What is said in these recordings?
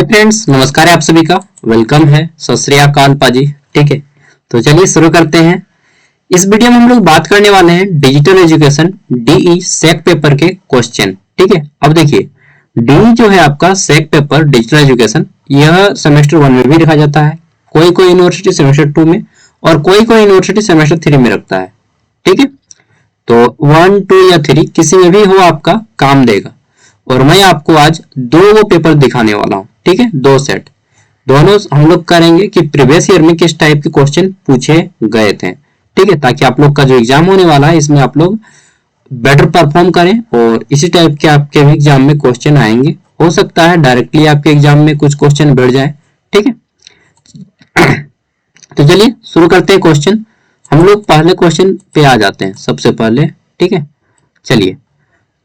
Hi friends, नमस्कार है आप सभी का। वेलकम है, सत श्री अकाल पाजी। ठीक है, तो चलिए शुरू करते हैं। इस वीडियो में हम लोग बात करने वाले हैं डिजिटल एजुकेशन डीई सेक पेपर के क्वेश्चन। ठीक है, अब देखिए डीई जो है आपका सेक पेपर डिजिटल एजुकेशन, यह सेमेस्टर 1 में भी रखा जाता है, कोई कोई यूनिवर्सिटी सेमेस्टर 2 में और कोई कोई यूनिवर्सिटी सेमेस्टर 3 में रखता है। ठीक है, तो 1, 2 या 3 किसी में भी हो आपका काम देगा। और मैं आपको आज दो पेपर दिखाने वाला हूं। ठीक है, दो सेट, दोनों हम लोग करेंगे कि प्रीवियस ईयर में किस टाइप के क्वेश्चन पूछे गए थे। ठीक है, ताकि आप लोग का जो एग्जाम होने वाला है इसमें आप लोग बेटर परफॉर्म करें और इसी टाइप के आपके भी एग्जाम में क्वेश्चन आएंगे। हो सकता है डायरेक्टली आपके एग्जाम में कुछ क्वेश्चन बैठ जाए। ठीक है, तो चलिए शुरू करते हैं क्वेश्चन। हम लोग पहले क्वेश्चन पे आ जाते हैं सबसे पहले। ठीक है, चलिए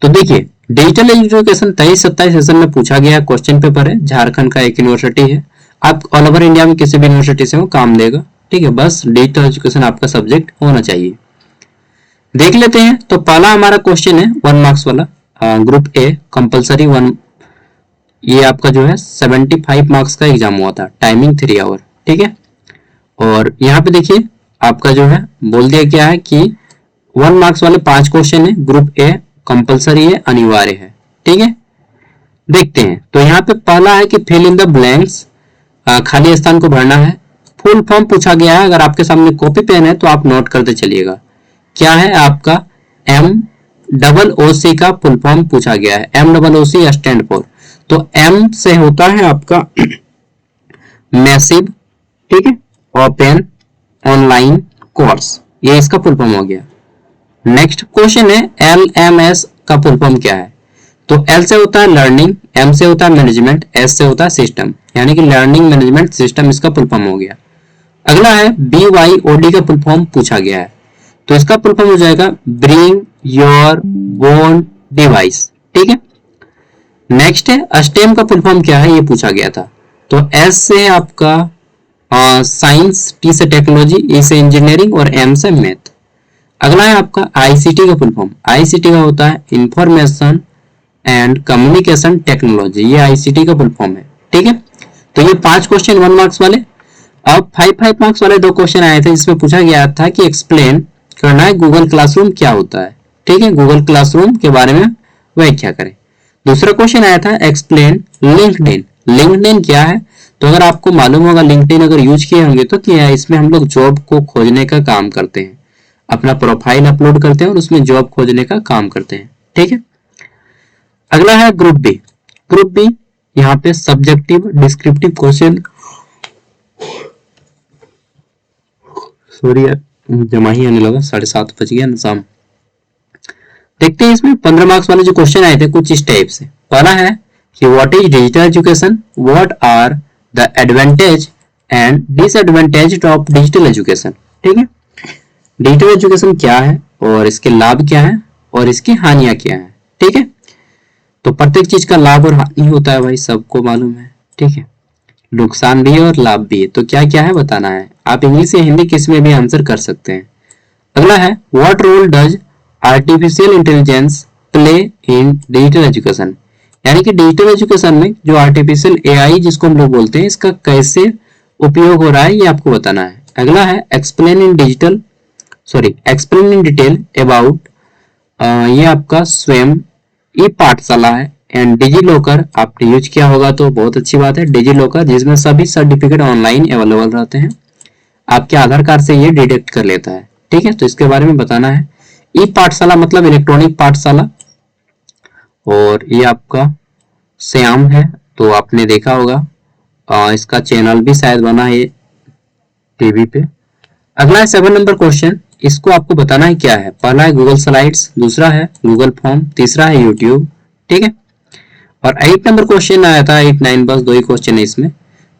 तो देखिए डिजिटल एजुकेशन 23-27 सेशन में पूछा गया क्वेश्चन पेपर है। झारखंड का एक यूनिवर्सिटी है, आप ऑल ओवर इंडिया में किसी भी यूनिवर्सिटी से वो काम देगा। ठीक है, बस डिजिटल एजुकेशन आपका सब्जेक्ट होना चाहिए। देख लेते हैं। तो पहला हमारा क्वेश्चन है 1 मार्क्स वाला, ग्रुप ए कंपलसरी 1। ये आपका जो है 75 मार्क्स का एग्जाम हुआ था, टाइमिंग 3 आवर। ठीक है, और यहाँ पे देखिए आपका जो है बोल दिया गया है कि 1 मार्क्स वाले 5 क्वेश्चन है, ग्रुप ए कंपलसरी है, अनिवार्य है। ठीक है, देखते हैं। तो यहाँ पे पहला है कि फिल इन द ब्लैंक्स, खाली स्थान को भरना है। फुल फॉर्म पूछा गया है, अगर आपके सामने कॉपी पेन है तो आप नोट करते चलिएगा। क्या है आपका MOOC का फुल फॉर्म पूछा गया है। MOOC स्टैंड फॉर, तो M से होता है आपका मैसिव, ठीक है, ओपन ऑनलाइन कोर्स, ये इसका फुल फॉर्म हो गया। नेक्स्ट क्वेश्चन है LMS का फुल फॉर्म क्या है। तो L से होता है लर्निंग, M से होता है मैनेजमेंट, S से होता है सिस्टम, यानी कि लर्निंग मैनेजमेंट सिस्टम इसका फुल फॉर्म हो गया। अगला है BYOD का फुल फॉर्म पूछा गया है, तो इसका फुल फॉर्म हो जाएगा ब्रिंग योर बोन डिवाइस। ठीक है, नेक्स्ट है STEM का फुल फॉर्म क्या है, ये पूछा गया था। तो S से आपका साइंस, T से टेक्नोलॉजी, E से इंजीनियरिंग और M से मैथ। अगला है आपका ICT का फुल फॉर्म। ICT का होता है इंफॉर्मेशन एंड कम्युनिकेशन टेक्नोलॉजी, ये ICT का फुल फॉर्म है। ठीक है, तो ये 5 क्वेश्चन 1 मार्क्स वाले। अब 5 मार्क्स वाले 2 क्वेश्चन आए थे, जिसमें पूछा गया था कि एक्सप्लेन करना है गूगल क्लासरूम क्या होता है। ठीक है, गूगल क्लासरूम के बारे में व्याख्या करें। दूसरा क्वेश्चन आया था एक्सप्लेन लिंक्डइन। लिंक्डइन क्या है, तो अगर आपको मालूम होगा लिंक्डइन अगर यूज किए होंगे तो क्या है, इसमें हम लोग जॉब को खोजने का काम करते हैं, अपना प्रोफाइल अपलोड करते हैं और उसमें जॉब खोजने का काम करते हैं। ठीक है, अगला है ग्रुप बी। ग्रुप बी यहाँ पे सब्जेक्टिव डिस्क्रिप्टिव क्वेश्चन, सॉरी यार जमा ही आने लगा, 7:30 बज गया ना शाम। देखते हैं इसमें 15 मार्क्स वाले जो क्वेश्चन आए थे कुछ इस टाइप से। पहला है कि what is digital education, what are the advantage and disadvantage of digital education. ठीक है, डिजिटल एजुकेशन क्या है और इसके लाभ क्या है और इसकी हानियां क्या है। ठीक है, तो प्रत्येक चीज का लाभ और हानि होता है भाई, सबको मालूम है। ठीक है, नुकसान भी है और लाभ भी है, तो क्या क्या है बताना है। आप इंग्लिश या हिंदी किस में भी आंसर कर सकते हैं। अगला है what role does artificial intelligence play in digital education, यानी कि डिजिटल एजुकेशन में जो आर्टिफिशियल AI जिसको हम लोग बोलते हैं, इसका कैसे उपयोग हो रहा है, ये आपको बताना है। अगला है एक्सप्लेन इन डिटेल अबाउट, ये आपका स्वयं ई पाठशाला है एंड डिजी लॉकर आपने यूज किया होगा तो बहुत अच्छी बात है। डिजी लॉकर जिसमें सभी सर्टिफिकेट ऑनलाइन अवेलेबल रहते हैं, आपके आधार कार्ड से ये डिटेक्ट कर लेता है। ठीक है, तो इसके बारे में बताना है। ई पाठशाला मतलब इलेक्ट्रॉनिक पाठशाला, और ये आपका श्याम है, तो आपने देखा होगा, इसका चैनल भी शायद बना है टीवी पे। अगला है 7 नंबर क्वेश्चन, इसको आपको बताना है क्या है। पहला है गूगल स्लाइड्स, दूसरा है गूगल फॉर्म, तीसरा है यूट्यूब। ठीक है, और 8 नंबर क्वेश्चन आया था, 8, 9 बस 2 ही क्वेश्चन है इसमें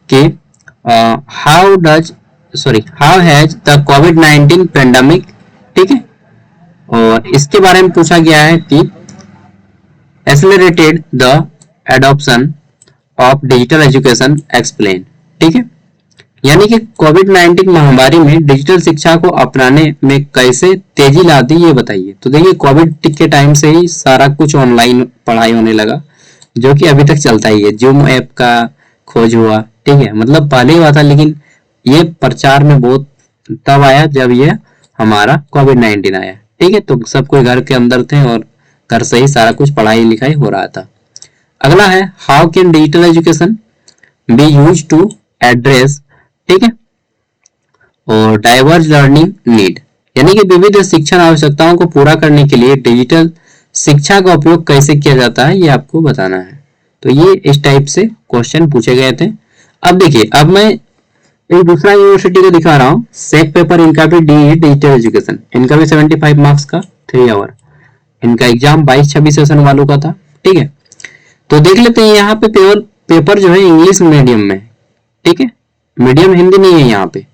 कि how has the covid pandemic. ठीक है, और इसके बारे में पूछा गया है कि accelerated the adoption of digital education explain. ठीक है, यानी कि कोविड-19 महामारी में डिजिटल शिक्षा को अपनाने में कैसे तेजी ला दी, ये बताइए। तो देखिए कोविड के टाइम से ही सारा कुछ ऑनलाइन पढ़ाई होने लगा, जो कि अभी तक चलता ही है। जूम ऐप का खोज हुआ, ठीक है, मतलब पहले हुआ था लेकिन ये प्रचार में बहुत तब आया जब ये हमारा कोविड-19 आया, ठीक है। तो सब कोई घर के अंदर थे और घर से ही सारा कुछ पढ़ाई लिखाई हो रहा था। अगला है how can digital education be use to address, ठीक है, और डाइवर्स लर्निंग नीड, यानी कि विविध शिक्षण आवश्यकताओं को पूरा करने के लिए डिजिटल शिक्षा का उपयोग कैसे किया जाता है ये आपको बताना है। तो ये इस टाइप से क्वेश्चन पूछे गए थे। अब देखिए, अब मैं एक दूसरा यूनिवर्सिटी को दिखा रहा हूँ, सेक पेपर, इनका भी डी डिजिटल एजुकेशन, इनका भी 75 मार्क्स का 3 आवर, इनका एग्जाम 22-26 सेशन वालों का था, ठीक है। तो देख लेते हैं यहाँ पे पेपर जो है इंग्लिश मीडियम में, ठीक है, मीडियम हिंदी नहीं है यहाँ पे,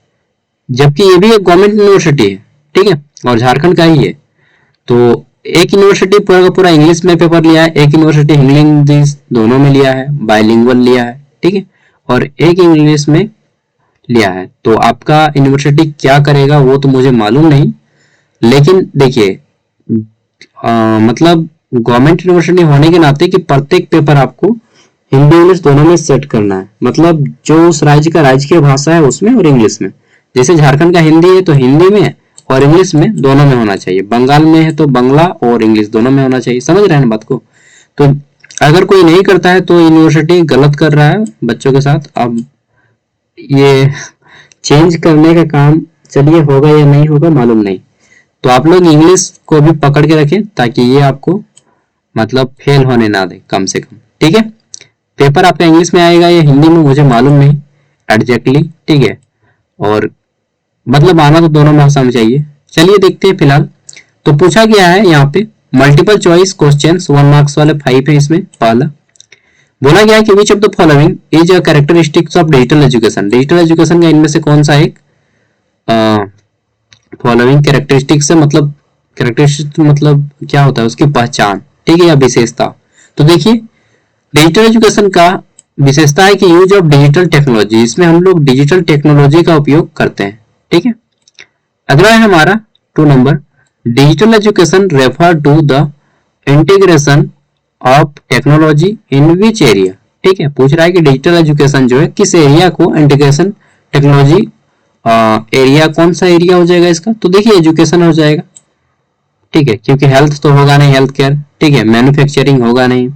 जबकि ये भी एक गवर्नमेंट यूनिवर्सिटी है, ठीक है, और झारखंड का ही है। तो एक यूनिवर्सिटी पूरा का पूरा इंग्लिश में पेपर लिया है, एक यूनिवर्सिटी हिंदी इंग्लिश दोनों में लिया है, बाइलिंगुअल लिया है, ठीक है, और एक इंग्लिश में लिया है। तो आपका यूनिवर्सिटी क्या करेगा वो तो मुझे मालूम नहीं, लेकिन देखिए मतलब गवर्नमेंट यूनिवर्सिटी होने के नाते कि प्रत्येक पेपर आपको हिंदी इंग्लिश दोनों में सेट करना है, मतलब जो उस राज्य का राजकीय भाषा है उसमें और इंग्लिश में। जैसे झारखंड का हिंदी है तो हिंदी में और इंग्लिश में दोनों में होना चाहिए, बंगाल में है तो बंगला और इंग्लिश दोनों में होना चाहिए। समझ रहे हैं बात को? तो अगर कोई नहीं करता है तो यूनिवर्सिटी गलत कर रहा है बच्चों के साथ। अब ये चेंज करने का काम चलिए होगा या नहीं होगा मालूम नहीं। तो आप लोग इंग्लिश को भी पकड़ के रखें ताकि ये आपको मतलब फेल होने ना दे कम से कम, ठीक है। पेपर आपका इंग्लिश में आएगा या हिंदी में मुझे मालूम नहीं एग्जैक्टली, ठीक है, और मतलब आना तो दोनों भाषा में चाहिए। चलिए देखते हैं फिलहाल। तो पूछा गया है यहाँ पे मल्टीपल चॉइस क्वेश्चंस 1 मार्क्स वाले 5 है इसमें। पहला बोला गया है कि which of the following is a characteristics of digital education. Digital education का इनमें से कौन सा एक फॉलोइंग कैरेक्टरिस्टिक्स से मतलब कैरेक्टरिस्टिक्स मतलब क्या होता है उसकी पहचान, ठीक है, या विशेषता। तो देखिए डिजिटल एजुकेशन का विशेषता है कि यूज ऑफ डिजिटल टेक्नोलॉजी, इसमें हम लोग डिजिटल टेक्नोलॉजी का उपयोग करते हैं, ठीक है। अगला है हमारा 2 number, digital education refer to the integration of technology in which area, ठीक है। पूछ रहा है कि डिजिटल एजुकेशन जो है किस एरिया को इंटीग्रेशन टेक्नोलॉजी एरिया कौन सा एरिया हो जाएगा इसका। तो देखिए एजुकेशन हो जाएगा, ठीक है, क्योंकि हेल्थ तो होगा नहीं, हेल्थ केयर, ठीक है, मैन्युफैक्चरिंग होगा नहीं,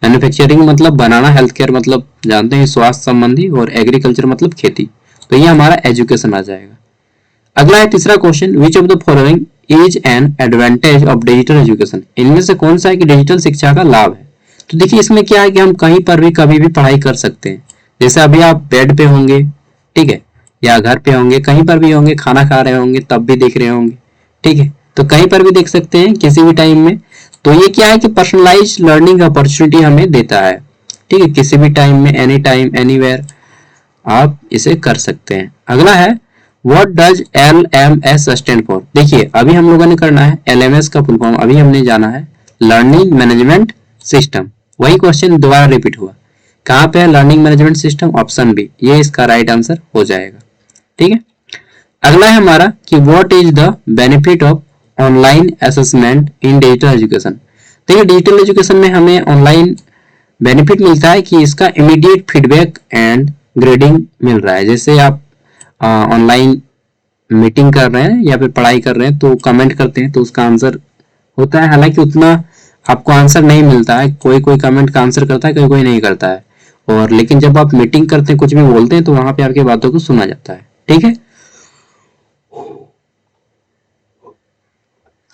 मैन्युफैक्चरिंग मतलब बनाना, हेल्थ केयर मतलब जानते हैं स्वास्थ्य संबंधी, और एग्रीकल्चर मतलब खेती। तो ये हमारा एजुकेशन आ जाएगा। अगला है तीसरा question, which of the following is an advantage of digital education, इनमें से कौन सा है कि डिजिटल शिक्षा का लाभ है। तो देखिए इसमें क्या है कि हम कहीं पर भी कभी भी पढ़ाई कर सकते हैं। जैसे अभी आप बेड पे होंगे, ठीक है, या घर पे होंगे, कहीं पर भी होंगे, खाना खा रहे होंगे तब भी देख रहे होंगे, ठीक है, तो कहीं पर भी देख सकते हैं किसी भी टाइम में। तो ये क्या है कि पर्सनलाइज लर्निंग अपॉर्चुनिटी हमें देता है, ठीक है, किसी भी टाइम में, एनी टाइम एनीवेयर आप इसे कर सकते हैं। अगला है what does LMS stand for. देखिए अभी हम लोगों ने करना है LMS का फुल फॉर्म, अभी हमने जाना है लर्निंग मैनेजमेंट सिस्टम। वही क्वेश्चन दोबारा रिपीट हुआ, कहाँ पे है learning management system, option B, ये इसका राइट आंसर हो जाएगा, ठीक है। अगला है हमारा कि what is the benefit of online assessment in digital education. देखिए डिजिटल एजुकेशन में हमें ऑनलाइन बेनिफिट मिलता है कि इसका इमीडिएट फीडबैक एंड ग्रेडिंग मिल रहा है। जैसे आप ऑनलाइन मीटिंग कर रहे हैं या फिर पढ़ाई कर रहे हैं तो कमेंट करते हैं तो उसका आंसर होता है, हालांकि उतना आपको आंसर नहीं मिलता है, कोई कोई कमेंट का आंसर करता है, कोई कोई नहीं करता है, और लेकिन जब आप मीटिंग करते हैं कुछ भी बोलते हैं तो वहां पे आपकी बातों को सुना जाता है, ठीक है।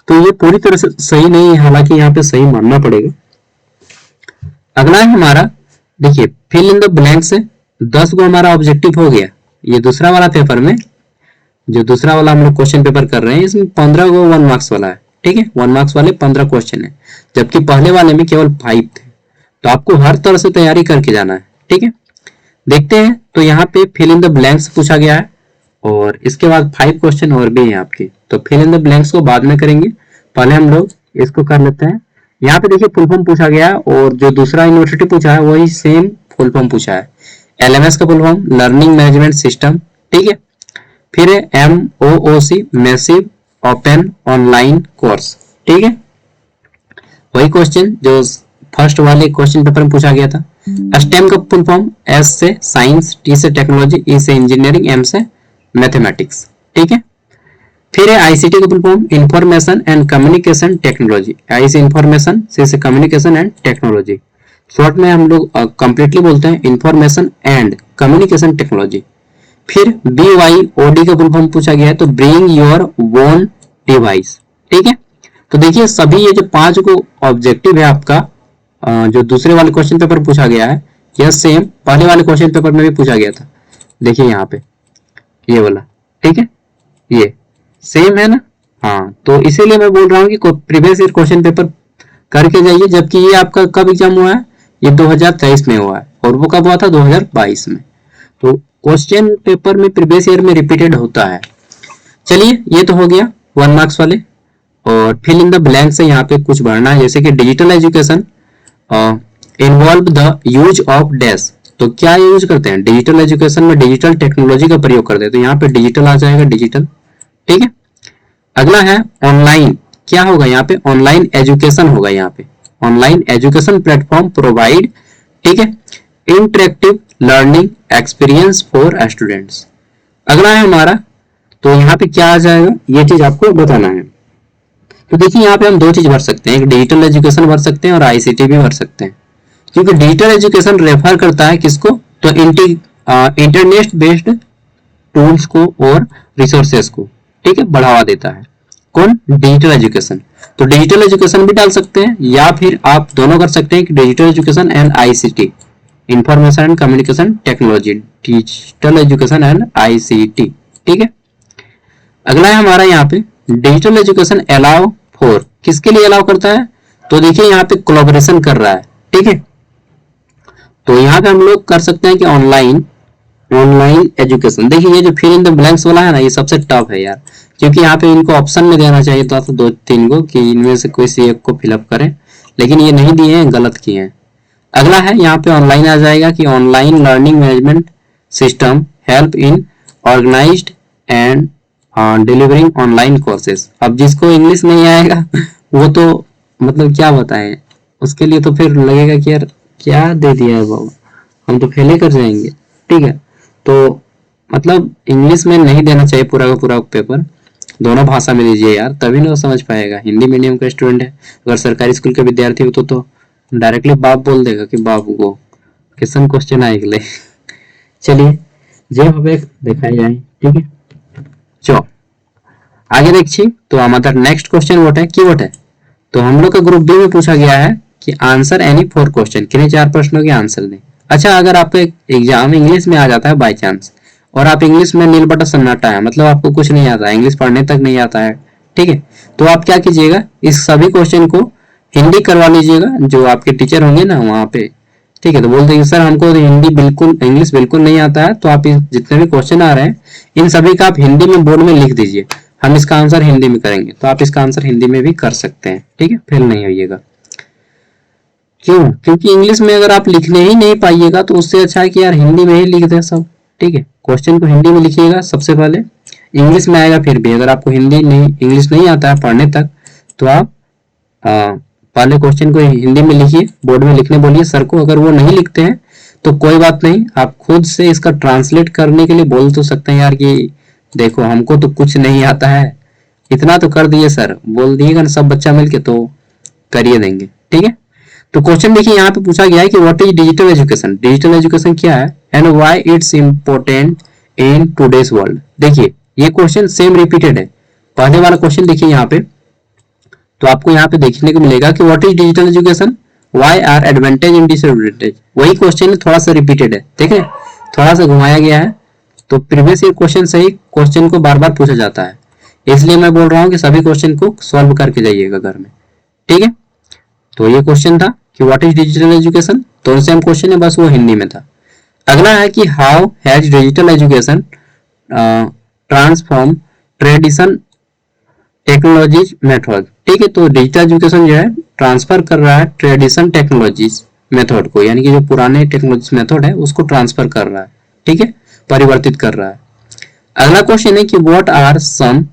तो ये पूरी तरह से सही नहीं है, हालांकि यहाँ पे सही मानना पड़ेगा। अगला है हमारा, देखिए फिल इन द ब्लैंक से 10 गो हमारा ऑब्जेक्टिव हो गया। ये दूसरा वाला पेपर में, जो दूसरा वाला हम लोग क्वेश्चन पेपर कर रहे हैं, इसमें 15 गो 1 मार्क्स वाला है, ठीक है, 1 मार्क्स वाले 15 क्वेश्चन है, जबकि पहले वाले में केवल 5 थे। तो आपको हर तरह से तैयारी करके जाना है, ठीक है। देखते हैं, तो यहाँ पे फिल इन द ब्लैंक्स पूछा गया है और इसके बाद 5 क्वेश्चन और भी हैं आपके। तो फिल इन द ब्लैंक्स को बाद में करेंगे, पहले हम लोग इसको कर लेते हैं। यहाँ पे देखिए फुल फॉर्म पूछा गया और जो दूसरा यूनिवर्सिटी पूछा है वही सेम फुल फॉर्म पूछा है। LMS का full form learning management system, ठीक है। फिर है MOOC massive open online course, ठीक है, वही क्वेश्चन जो फर्स्ट वाले क्वेश्चन पेपर में पूछा गया था। स्टेम का फुल फॉर्म एस से साइंस, टी से टेक्नोलॉजी, ई से इंजीनियरिंग, एम से मैथमेटिक्स, ठीक है। फिर है आईसीटी का full form information and communication technology, I से इंफॉर्मेशन, सी से कम्युनिकेशन एंड टेक्नोलॉजी, शॉर्ट में हम लोग कंप्लीटली बोलते हैं इंफॉर्मेशन एंड कम्युनिकेशन टेक्नोलॉजी। फिर BYOD का फुल फॉर्म पूछा गया है तो ब्रिंग योर ओन डिवाइस, ठीक है। तो देखिए सभी ये जो 5 को ऑब्जेक्टिव है आपका, जो दूसरे वाले क्वेश्चन पेपर पूछा गया है, यह सेम पहले वाले क्वेश्चन पेपर में भी पूछा गया था। देखिए यहाँ पे ये वाला, ठीक है, ये सेम है ना। हाँ, तो इसीलिए मैं बोल रहा हूँ कि प्रीवियस ईयर क्वेश्चन पेपर करके जाइए, जबकि ये आपका कब एग्जाम हुआ है, ये 2023 में हुआ है और वो कब हुआ था, 2022 में। तो क्वेश्चन पेपर में प्रीवियस ईयर में रिपीटेड होता है। चलिए ये तो हो गया 1 मार्क्स वाले। और फिल इन द ब्लैंक से यहाँ पे कुछ भरना है, जैसे कि digital education involve the use of dash. तो क्या यूज करते हैं डिजिटल एजुकेशन में, डिजिटल टेक्नोलॉजी का प्रयोग करते हैं, तो यहाँ पे डिजिटल आ जाएगा, डिजिटल, ठीक है। अगला है ऑनलाइन, क्या होगा यहाँ पे, ऑनलाइन एजुकेशन होगा, यहाँ पे ऑनलाइन एजुकेशन प्लेटफॉर्म प्रोवाइड, ठीक है, interactive learning experience for students. अगला है हमारा, तो यहाँ पे क्या आ जाएगा, ये चीज आपको बताना है। तो देखिए यहाँ पे हम 2 चीज भर सकते हैं, एक डिजिटल एजुकेशन भर सकते हैं और आईसीटी भी भर सकते हैं, क्योंकि डिजिटल एजुकेशन रेफर करता है किसको, तो इंटरनेट बेस्ड टूल्स को और रिसोर्सेस को, ठीक है, बढ़ावा देता है। कौन, डिजिटल एजुकेशन। तो डिजिटल एजुकेशन भी डाल सकते हैं, या फिर आप दोनों कर सकते हैं कि digital education and ICT, information and communication technology, digital education and ICT, ठीक है। अगला है हमारा यहाँ पे डिजिटल एजुकेशन अलाउ फॉर, किसके लिए अलाउ करता है, तो देखिए यहाँ पे कोलैबोरेशन कर रहा है, ठीक है। तो यहाँ पे हम लोग कर सकते हैं कि ऑनलाइन एजुकेशन। देखिए ये जो फिल इन द ब्लैंक्स वाला है ना, ये सबसे टफ है यार, क्योंकि यहाँ पे इनको ऑप्शन में देना चाहिए था, तो 2-3 को कि इनमें से कोई सी एक को फिलअप करें, लेकिन ये नहीं दिए हैं, गलत किए हैं। अगला है यहाँ पे ऑनलाइन आ जाएगा कि online learning management system help in organized and delivering online courses. अब जिसको इंग्लिश नहीं आएगा वो तो मतलब क्या बताएं, उसके लिए तो फिर लगेगा कि यार क्या दे दिया है बाबा, हम तो फेल ही कर जाएंगे, ठीक है। तो मतलब इंग्लिश में नहीं देना चाहिए पूरा का पूरा पेपर, दोनों भाषा में दीजिए यार, तभी ना वो समझ पाएगा। हिंदी मीडियम का स्टूडेंट है, अगर सरकारी स्कूल के विद्यार्थी हो तो डायरेक्टली बाप बोल देगा कि बाबू को क्वेश्चन आएगा। चलिए जे হবে देखाई जाए, ठीक है। चलो आगे देखिए, तो हमारा नेक्स्ट क्वेश्चन व्हाट है, कीवर्ड है। तो हम लोग का ग्रुप बी में पूछा गया है कि आंसर एनी 4 क्वेश्चन, किन्हीं 4 प्रश्नों के आंसर दें। अच्छा, अगर आपका एग्जाम इंग्लिश में आ जाता है बाय चांस, और आप इंग्लिश में नील बटा सन्नाटा है, मतलब आपको कुछ नहीं आता है, इंग्लिश पढ़ने तक नहीं आता है, ठीक है, तो आप क्या कीजिएगा, इस सभी क्वेश्चन को हिंदी करवा लीजिएगा, जो आपके टीचर होंगे ना वहाँ पे, ठीक है। तो बोल देंगे सर हमको हिंदी बिल्कुल, इंग्लिश बिल्कुल नहीं आता है, तो आप जितने भी क्वेश्चन आ रहे हैं इन सभी का आप हिंदी में बोर्ड में लिख दीजिए, हम इसका आंसर हिंदी में करेंगे। तो आप इसका आंसर हिंदी में भी कर सकते हैं, ठीक है, फेल नहीं होइएगा। क्यों, क्योंकि इंग्लिश में अगर आप लिखने ही नहीं पाइएगा तो उससे अच्छा है कि यार हिंदी में ही लिख दें सब, ठीक है। क्वेश्चन को हिंदी में लिखिएगा सबसे पहले, इंग्लिश में आएगा फिर भी, अगर आपको हिंदी नहीं, इंग्लिश नहीं आता है पढ़ने तक, तो आप पहले क्वेश्चन को हिंदी में लिखिए, बोर्ड में लिखने बोलिए सर को। अगर वो नहीं लिखते हैं तो कोई बात नहीं, आप खुद से इसका ट्रांसलेट करने के लिए बोल तो सकते हैं यार कि देखो हमको तो कुछ नहीं आता है, इतना तो कर दिए सर, बोल दिएगा ना सब बच्चा मिलके तो करिए देंगे, ठीक है। तो क्वेश्चन देखिए यहाँ पे पूछा गया है कि what is digital education, digital education क्या है and why it's important in today's world. देखिए ये क्वेश्चन सेम रिपीटेड है, पहले वाला क्वेश्चन देखिए यहाँ पे, तो आपको यहाँ पे देखने को मिलेगा कि what is digital education, why are advantage and disadvantage, वही क्वेश्चन थोड़ा सा रिपीटेड है, देखें थोड़ा सा घुमाया गया है। तो प्रीवियस ईयर क्वेश्चन से ही क्वेश्चन को बार बार पूछा जाता है, इसलिए मैं बोल रहा हूँ कि सभी क्वेश्चन को सॉल्व करके जाइएगा घर में, ठीक है। तो ये क्वेश्चन था कि व्हाट इज डिजिटल एजुकेशन, तो सेम क्वेश्चन है, बस वो हिंदी में था। अगला है कि how has digital education transform tradition technologies method, ठीक है। तो डिजिटल एजुकेशन जो है ट्रांसफर कर रहा है ट्रेडिशन टेक्नोलॉजीज मेथड को, यानी कि जो पुराने टेक्नोलॉजी मेथड है उसको ट्रांसफर कर रहा है, ठीक है, परिवर्तित कर रहा है। अगला क्वेश्चन है कि what are some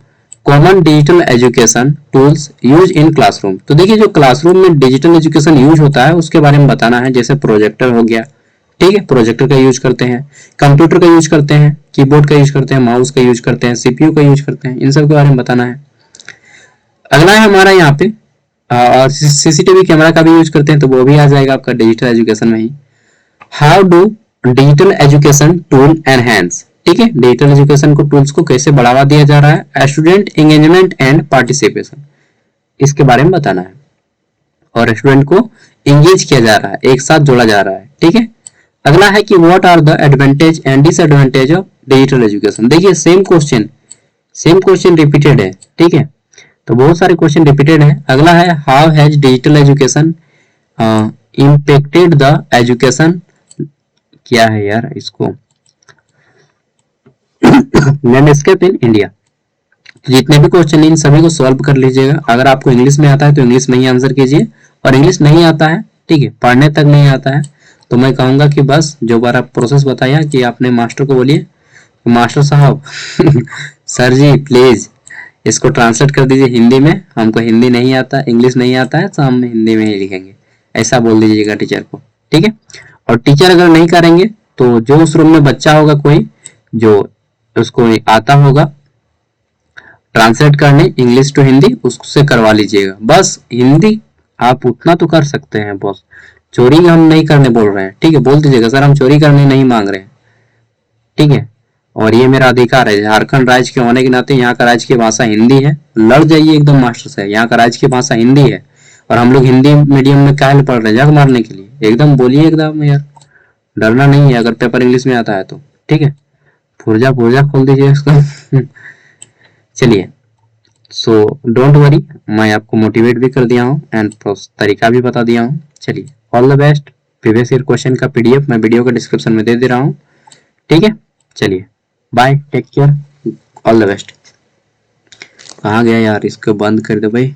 common digital education tools use in classroom. तो देखिए जो क्लासरूम में डिजिटल एजुकेशन यूज होता है उसके बारे में बताना है। जैसे प्रोजेक्टर हो गया, ठीक है, प्रोजेक्टर का यूज करते हैं, कंप्यूटर का यूज करते हैं, कीबोर्ड का यूज करते हैं, माउस का यूज करते हैं, सीपीयू का यूज करते हैं, इन सब के बारे में बताना है। अगला है हमारा यहाँ पे और सीसीटीवी कैमरा का भी यूज करते हैं, तो वो भी आ जाएगा आपका डिजिटल एजुकेशन में ही। How do digital education tool enhance, ठीक है, डिजिटल एजुकेशन को टूल्स को कैसे बढ़ावा दिया जा रहा है। स्टूडेंट एंगेजमेंट एंड पार्टिसिपेशन, इसके बारे में बताना है। और स्टूडेंट को एंगेज किया जा रहा है, एक साथ जोड़ा जा रहा है, ठीक है। अगला है कि what are the advantage and disadvantage of digital education. देखिए सेम क्वेश्चन रिपीटेड है, ठीक है, तो बहुत सारे क्वेश्चन रिपीटेड है। अगला है how has digital education impacted the education, क्या है यार इसको, लैंडस्केप इन इंडिया। जितने भी क्वेश्चन इन सभी को सॉल्व कर लीजिएगा। अगर आपको इंग्लिश में आता है तो इंग्लिश में ही आंसर कीजिए, और इंग्लिश नहीं आता है, ठीक है, पढ़ने तक नहीं आता है, तो मैं कहूंगा कि बस जो बार आप प्रोसेस बताया कि आपने मास्टर को बोलिए मास्टर साहब सर जी प्लीज इसको ट्रांसलेट कर दीजिए हिंदी में, हमको हिंदी नहीं आता, इंग्लिश नहीं आता है, तो हम हिंदी में ही लिखेंगे, ऐसा बोल दीजिएगा टीचर को, ठीक है। और टीचर अगर नहीं करेंगे तो जो उस रूम में बच्चा होगा कोई जो उसको आता होगा ट्रांसलेट करने इंग्लिश टू हिंदी, उससे करवा लीजिएगा। बस हिंदी आप उतना तो कर सकते हैं बॉस, चोरी हम नहीं करने बोल रहे हैं, ठीक है, बोल दीजिएगा सर हम चोरी करने नहीं मांग रहे हैं, ठीक है, और ये मेरा अधिकार है। झारखंड राज्य के होने के नाते यहाँ का राज्य की भाषा हिंदी है, लड़ जाइए एकदम मास्टर से, यहाँ का राज्य की भाषा हिंदी है और हम लोग हिंदी मीडियम में काहे पढ़ रहे हैं, जग मारने के लिए। एकदम बोलिए एकदम यार, डरना नहीं है अगर पेपर इंग्लिश में आता है तो, ठीक है। पुर्जा पुर्जा खोल दीजिए इसको चलिए, सो डोंट वरी, मैं आपको मोटिवेट भी कर दिया हूँ एंड तरीका भी बता दिया हूँ। चलिए all the best. Previous year question का पीडीएफ मैं वीडियो के डिस्क्रिप्शन में दे रहा हूँ, ठीक है। चलिए bye, take care, all the best. कहाँ गया यार, इसको बंद कर दो भाई।